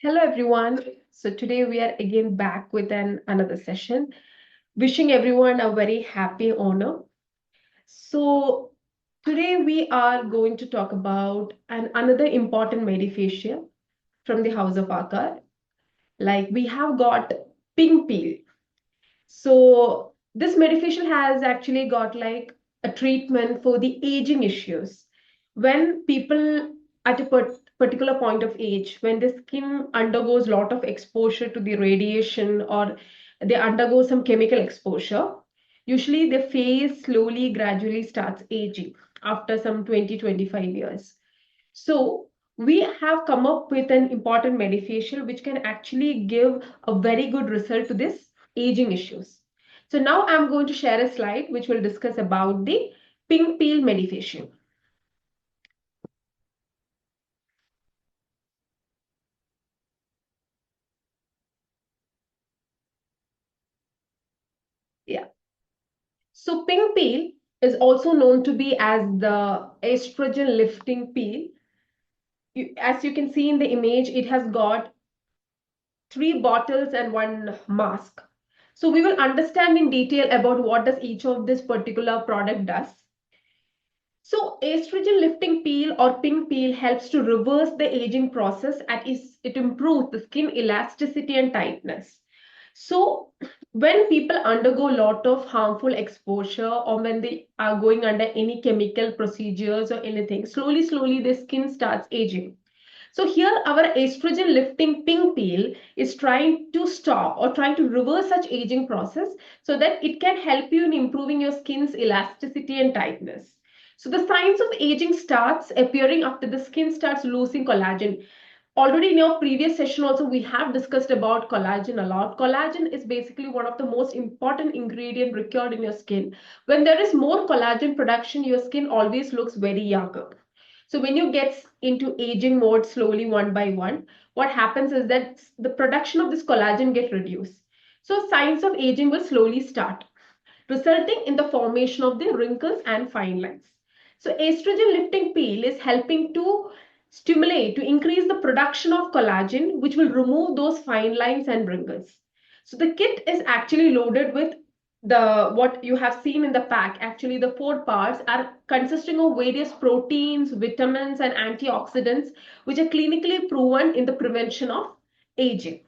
Hello everyone. So today we are again back with another session. Wishing everyone a very happy honor. So today we are going to talk about another important Medifacial from the house of Aakaar. Like we have got pink peel. So this Medifacial has actually got like a treatment for the aging issues. When people at a particular point of age, when the skin undergoes a lot of exposure to the radiation or they undergo some chemical exposure, usually their face slowly, gradually starts aging after some 20-25 years. So we have come up with an important medifacial which can actually give a very good result to this aging issues. So now I'm going to share a slide which will discuss about the pink peel medifacial. Yeah. So pink peel is also known to be as the estrogen lifting peel. As you can see in the image, it has got 3 bottles and 1 mask. So we will understand in detail about what does each of this particular product does. So estrogen lifting peel or pink peel helps to reverse the aging process and it improves the skin elasticity and tightness. So when people undergo a lot of harmful exposure or when they are going under any chemical procedures or anything, slowly the skin starts aging. So here our estrogen lifting pink peel is trying to stop or trying to reverse such aging process so that it can help you in improving your skin's elasticity and tightness. So the signs of aging starts appearing after the skin starts losing collagen. Already in your previous session also we have discussed about collagen a lot. Collagen is basically one of the most important ingredient required in your skin. When there is more collagen production, your skin always looks very younger. So when you get into aging mode slowly one by one, what happens is that the production of this collagen get reduced. So signs of aging will slowly start, resulting in the formation of the wrinkles and fine lines. So estrogen lifting peel is helping to stimulate, to increase the production of collagen, which will remove those fine lines and wrinkles. So the kit is actually loaded with the what you have seen in the pack. Actually, the 4 parts are consisting of various proteins, vitamins, and antioxidants, which are clinically proven in the prevention of aging.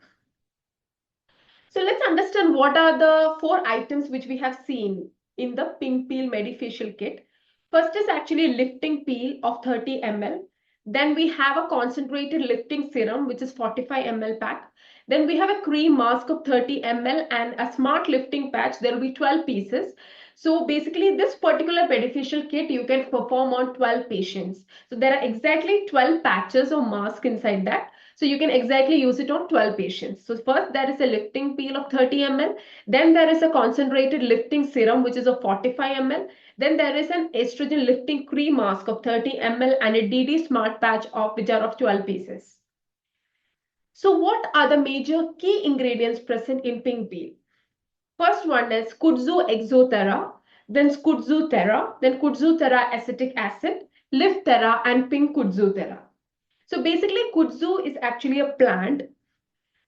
So let's understand what are the 4 items which we have seen in the pink peel medifacial kit. First is actually lifting peel of 30 ml. Then we have a concentrated lifting serum which is 45 ml pack. Then we have a cream mask of 30 ml and a smart lifting patch. There will be 12 pieces. So basically this particular beneficial kit you can perform on 12 patients. So there are exactly 12 patches or mask inside that. So you can exactly use it on 12 patients. So first there is a lifting peel of 30 ml. Then there is a concentrated lifting serum which is of 45 ml. Then there is an estrogen lifting cream mask of 30 ml and a DD smart patch of which are of 12 pieces. So what are the major key ingredients present in pink peel? First one is kudzu exothera, then kudzu thera, then kudzu thera acetic acid, lift thera and pink kudzu thera. So basically kudzu is actually a plant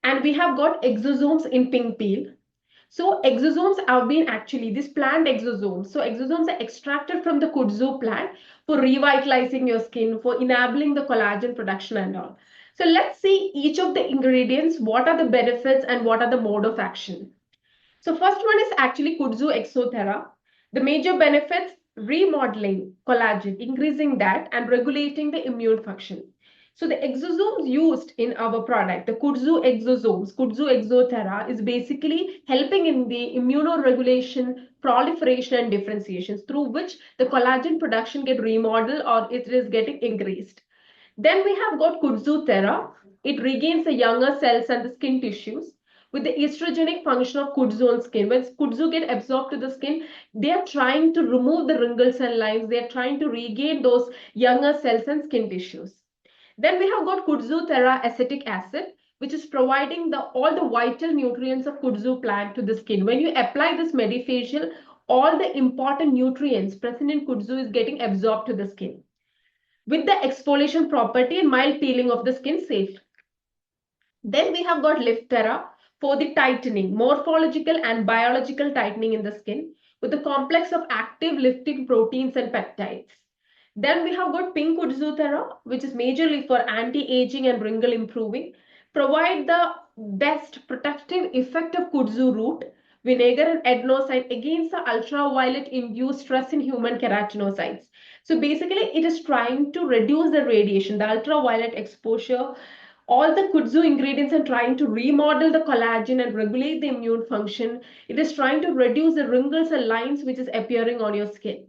and we have got exosomes in pink peel. So exosomes have been actually these plant exosomes. So exosomes are extracted from the kudzu plant for revitalizing your skin, for enabling the collagen production and all. So let's see each of the ingredients, what are the benefits and what are the mode of action. So first one is actually kudzu exothera. The major benefits, remodeling collagen, increasing that and regulating the immune function. So the exosomes used in our product, the kudzu exosomes, kudzu exothera is basically helping in the immunoregulation, proliferation and differentiation through which the collagen production get remodeled or it is getting increased. Then we have got kudzu thera. It regains the younger cells and the skin tissues with the estrogenic function of kudzu on skin. When kudzu get absorbed to the skin, they are trying to remove the wrinkles and lines. They are trying to regain those younger cells and skin tissues. Then we have got kudzu thera acetic acid, which is providing all the vital nutrients of kudzu plant to the skin. When you apply this medifacial, all the important nutrients present in kudzu is getting absorbed to the skin with the exfoliation property and mild peeling of the skin safe. Then we have got Liftera for the tightening, morphological and biological tightening in the skin with a complex of active lifting proteins and peptides. Then we have got Pink Udzuthera, which is majorly for anti-aging and wrinkle improving. Provide the best protective effect of kudzu root, vinegar and adenosine against the ultraviolet induced stress in human keratinocytes. So basically it is trying to reduce the radiation, the ultraviolet exposure, all the kudzu ingredients are trying to remodel the collagen and regulate the immune function. It is trying to reduce the wrinkles and lines which is appearing on your skin.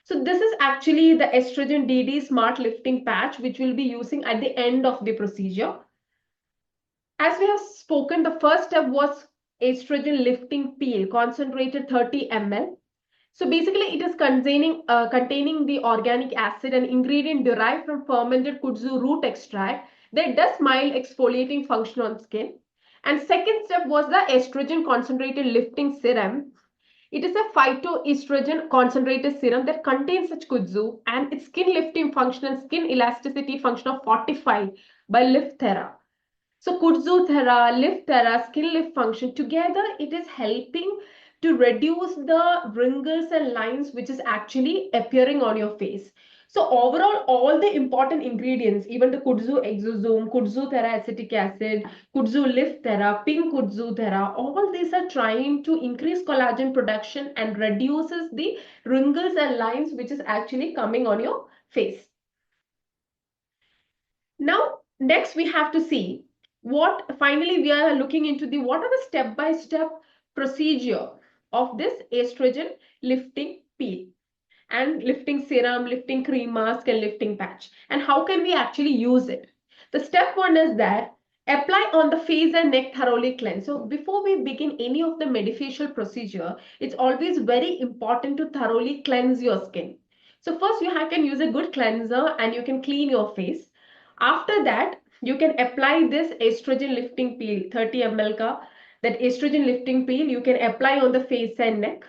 So this is actually the estrogen DD Smart Lifting Patch, which we'll be using at the end of the procedure. As we have spoken, the first step was estrogen lifting peel, concentrated 30 ml. So basically, it is containing the organic acid and ingredient derived from fermented kudzu root extract that does mild exfoliating function on skin. And second step was the estrogen concentrated lifting serum. It is a phytoestrogen concentrated serum that contains such kudzu and its skin lifting function and skin elasticity function are fortified by Liftera. So kudzu thera, lift thera, skin lift function together, it is helping to reduce the wrinkles and lines which is actually appearing on your face. So overall, all the important ingredients, even the kudzu exosome, kudzu thera acetic acid, kudzu lift thera, pink kudzu thera, all these are trying to increase collagen production and reduces the wrinkles and lines which is actually coming on your face. Now, next we have to see what finally we are looking into the what are the step-by-step procedure of this estrogen lifting peel and lifting serum, lifting cream mask and lifting patch, and how can we actually use it. The step one is that apply on the face and neck thoroughly cleanse. So before we begin any of the medifacial procedure, it's always very important to thoroughly cleanse your skin. So first you can use a good cleanser and you can clean your face. After that, you can apply this estrogen lifting peel, 30 ml ka, that estrogen lifting peel you can apply on the face and neck.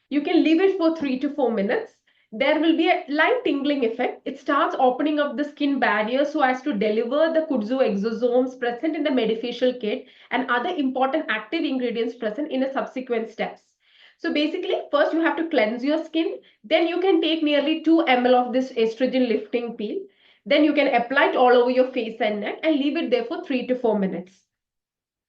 You can leave it for 3 to 4 minutes. There will be a light tingling effect. It starts opening up the skin barrier so as to deliver the kudzu exosomes present in the medifacial kit and other important active ingredients present in the subsequent steps. So basically, first you have to cleanse your skin. Then you can take nearly 2 ml of this estrogen lifting peel. Then you can apply it all over your face and neck and leave it there for 3 to 4 minutes.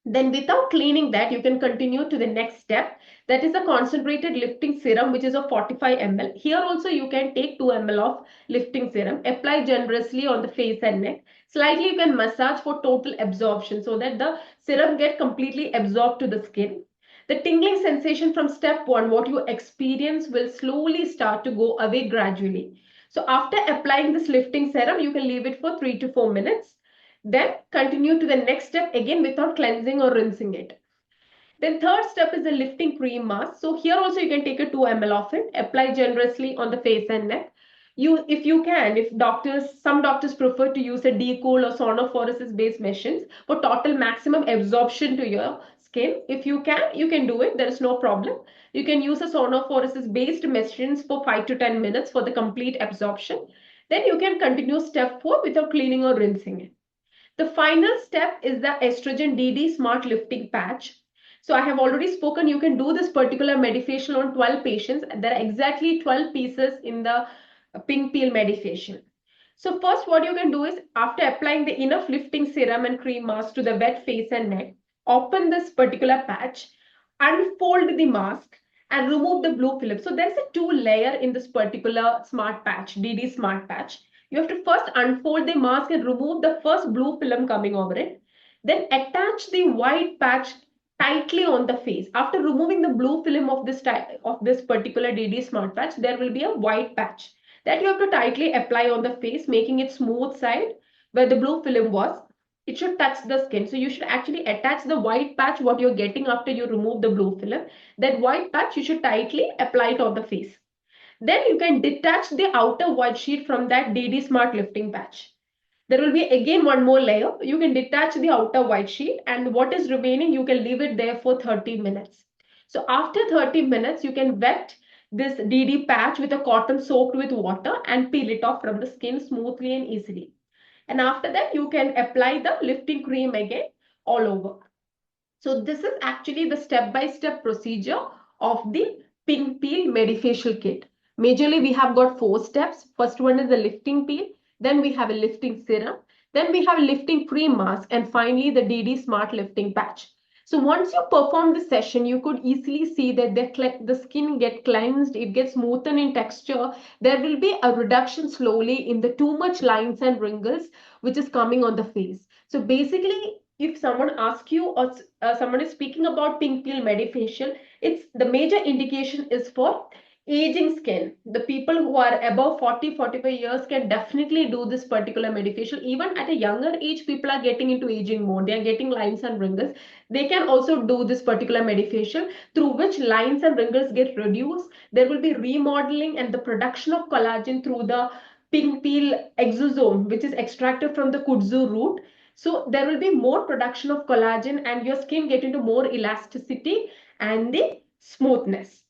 Then without cleaning that, you can continue to the next step. That is a concentrated lifting serum, which is of 45 ml. Here also you can take 2 ml of lifting serum. Apply generously on the face and neck. Slightly you can massage for total absorption so that the serum get completely absorbed to the skin. The tingling sensation from step one, what you experience will slowly start to go away gradually. So after applying this lifting serum, you can leave it for 3 to 4 minutes. Then continue to the next step again without cleansing or rinsing it. Then third step is the lifting cream mask. So here also you can take a 2 ml of it, apply generously on the face and neck. If you can, some doctors prefer to use a decool or sonophoresis based machines for total maximum absorption to your skin. If you can do it. There is no problem. You can use a sonophoresis based machines for 5 to 10 minutes for the complete absorption. Then you can continue step 4 without cleaning or rinsing it. The final step is the estrogen DD Smart Lifting Patch. So I have already spoken, you can do this particular medifacial on 12 patients. There are exactly 12 pieces in the pink peel medifacial. So first what you can do is after applying the enough lifting serum and cream mask to the wet face and neck, open this particular patch, unfold the mask and remove the blue film. So there's a two layer in this particular smart patch, DD Smart Patch. You have to first unfold the mask and remove the first blue film coming over it. Then attach the white patch tightly on the face. After removing the blue film of this particular DD Smart Patch, there will be a white patch that you have to tightly apply on the face, making it smooth side where the blue film was. It should touch the skin. So you should actually attach the white patch, what you're getting after you remove the blue film. That white patch, you should tightly apply it on the face. Then you can detach the outer white sheet from that DD Smart Lifting Patch. There will be again one more layer. You can detach the outer white sheet and what is remaining, you can leave it there for 30 minutes. So after 30 minutes, you can wet this DD patch with a cotton soaked with water and peel it off from the skin smoothly and easily. and after that you can apply the lifting cream again all over. So this is actually the step-by-step procedure of the pink peel Medifacial kit. Majorly we have got 4 steps. First one is the lifting peel, then we have a lifting serum, then we have a lifting cream mask, and finally the DD Smart Lifting Patch. So once you perform this session, you could easily see that the skin get cleansed, it gets smoothened in texture. There will be a reduction slowly in the too much lines and wrinkles which is coming on the face. So basically, if someone asks you or someone is speaking about pink peel Medifacial, it's the major indication is for aging skin. The people who are above 40-45 years can definitely do this particular Medifacial. Even at a younger age, people are getting into aging mode. They are getting lines and wrinkles. They can also do this particular Medifacial, through which lines and wrinkles get reduced. There will be remodeling and the production of collagen through the pink peel exosome, which is extracted from the kudzu root. So there will be more production of collagen and your skin get into more elasticity and the smoothness.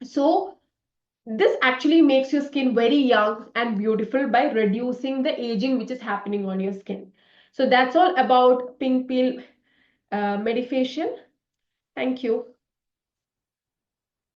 So this actually makes your skin very young and beautiful by reducing the aging which is happening on your skin. So that's all about pink peel Medifacial. Thank you.